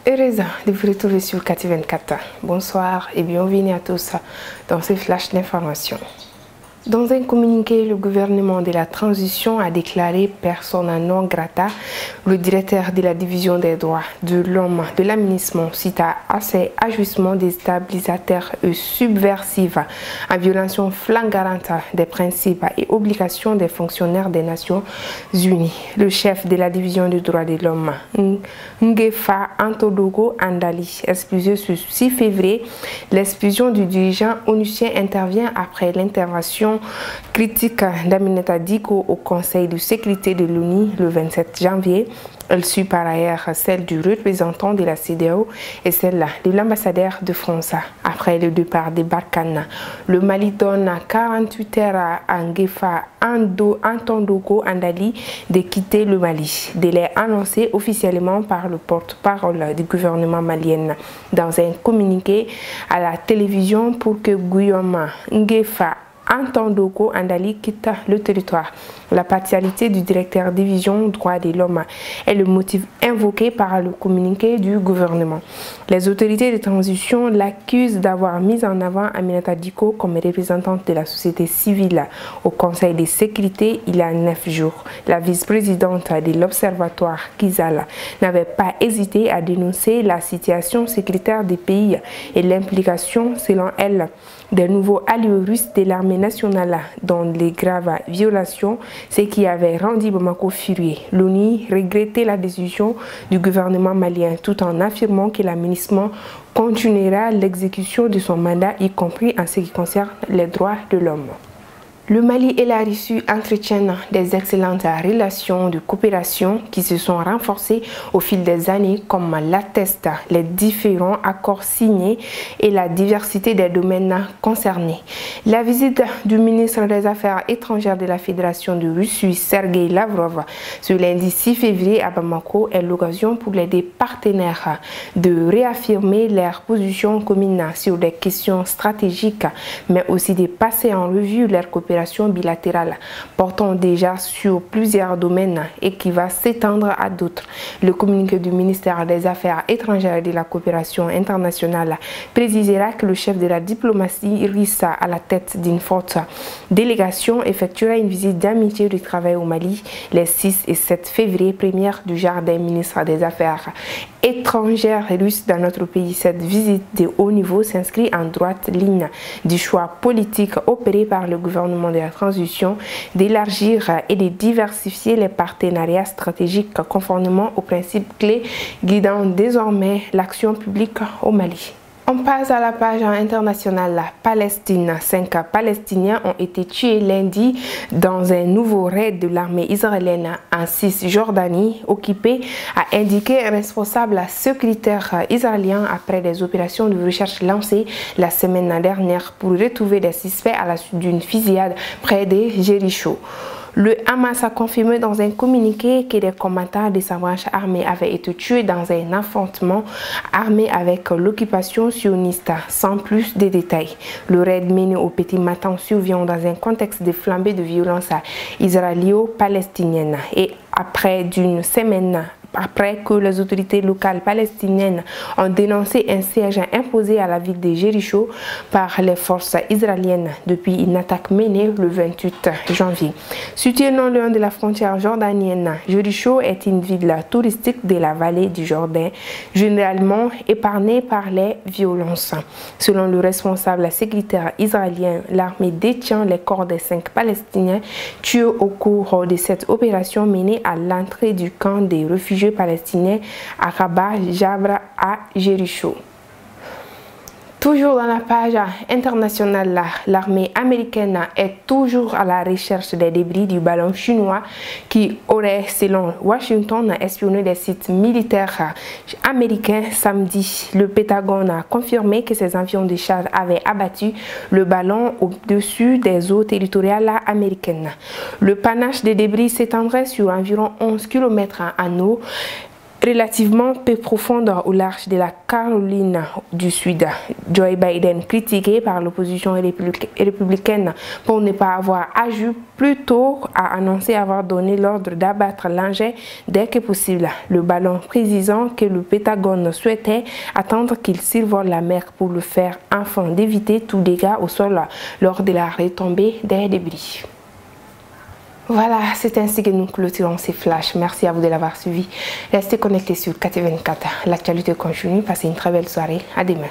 Heureuse de vous retrouver sur KT24. Bonsoir et bienvenue à tous dans ce flash d'information. Dans un communiqué, le gouvernement de la transition a déclaré persona non grata le directeur de la division des droits de l'homme de l'administration suite à ces agissements déstabilisateurs et subversifs en violation flagrante des principes et obligations des fonctionnaires des Nations Unies. Le chef de la division des droits de l'homme, Ngefa Antodogo Andali, expulsé ce 6 février, l'expulsion du dirigeant onusien intervient après l'intervention critique d'Aminata Diko au Conseil de sécurité de l'ONU le 27 janvier. Elle suit par ailleurs celle du représentant de la CEDEAO et celle de l'ambassadeur de France. Après le départ de Barkhane, le Mali donne 48 heures à Ngefa Antodogo Andali de quitter le Mali. Délai annoncé officiellement par le porte-parole du gouvernement malien dans un communiqué à la télévision pour que Guillaume Ngefa Antodogo Andali quitte le territoire. La partialité du directeur division droits de l'homme est le motif invoqué par le communiqué du gouvernement. Les autorités de transition l'accusent d'avoir mis en avant Aminata Diko comme représentante de la société civile au Conseil de sécurité il y a 9 jours. La vice-présidente de l'Observatoire Kizala n'avait pas hésité à dénoncer la situation sécuritaire des pays et l'implication, selon elle, des nouveaux alliés russes de l'armée nationale dans les graves violations, ce qui avait rendu Bamako furieux. L'ONU regrettait la décision du gouvernement malien tout en affirmant que l'administration continuera l'exécution de son mandat, y compris en ce qui concerne les droits de l'homme. Le Mali et la Russie entretiennent des excellentes relations de coopération qui se sont renforcées au fil des années, comme l'attestent les différents accords signés et la diversité des domaines concernés. La visite du ministre des Affaires étrangères de la Fédération de Russie, Sergei Lavrov, ce lundi 6 février à Bamako est l'occasion pour les deux partenaires de réaffirmer leur position commune sur des questions stratégiques, mais aussi de passer en revue leur coopération bilatérale portant déjà sur plusieurs domaines et qui va s'étendre à d'autres. Le communiqué du ministère des Affaires étrangères et de la coopération internationale précisera que le chef de la diplomatie russe à la tête d'une forte délégation effectuera une visite d'amitié du travail au Mali les 6 et 7 février, première du genre des ministres des Affaires étrangères russes dans notre pays. Cette visite de haut niveau s'inscrit en droite ligne du choix politique opéré par le gouvernement de la transition d'élargir et de diversifier les partenariats stratégiques conformément aux principes clés guidant désormais l'action publique au Mali. On passe à la page internationale. La Palestine. 5 Palestiniens ont été tués lundi dans un nouveau raid de l'armée israélienne en Cisjordanie, occupé, a indiqué un responsable sécuritaire israélien après des opérations de recherche lancées la semaine dernière pour retrouver des suspects à la suite d'une fusillade près de Jéricho. Le Hamas a confirmé dans un communiqué que des combattants de sa branche armée avaient été tués dans un affrontement armé avec l'occupation sioniste, sans plus de détails. Le raid mené au petit matin survient dans un contexte de flambée de violence israélo-palestinienne et après d'une semaine après que les autorités locales palestiniennes ont dénoncé un siège imposé à la ville de Jéricho par les forces israéliennes depuis une attaque menée le 28 janvier. Située non loin de la frontière jordanienne, Jéricho est une ville touristique de la vallée du Jourdain, généralement épargnée par les violences. Selon le responsable sécuritaire israélien, l'armée détient les corps des 5 Palestiniens tués au cours de cette opération menée à l'entrée du camp des réfugiés palestiniens à Rabat Jabra à Jéricho. Toujours dans la page internationale, l'armée américaine est toujours à la recherche des débris du ballon chinois qui aurait, selon Washington, espionné des sites militaires américains samedi. Le Pentagone a confirmé que ses avions de chasse avaient abattu le ballon au-dessus des eaux territoriales américaines. Le panache des débris s'étendrait sur environ 11 km en eau relativement peu profonde au large de la Caroline du Sud. Joe Biden, critiqué par l'opposition républicaine pour ne pas avoir agi plus tôt, a annoncé avoir donné l'ordre d'abattre l'engin dès que possible. Le ballon précisant que le Pentagone souhaitait attendre qu'il survole la mer pour le faire afin d'éviter tout dégât au sol lors de la retombée des débris. Voilà, c'est ainsi que nous clôturons ces flashs. Merci à vous de l'avoir suivi. Restez connectés sur KT24. L'actualité continue. Passez une très belle soirée. À demain.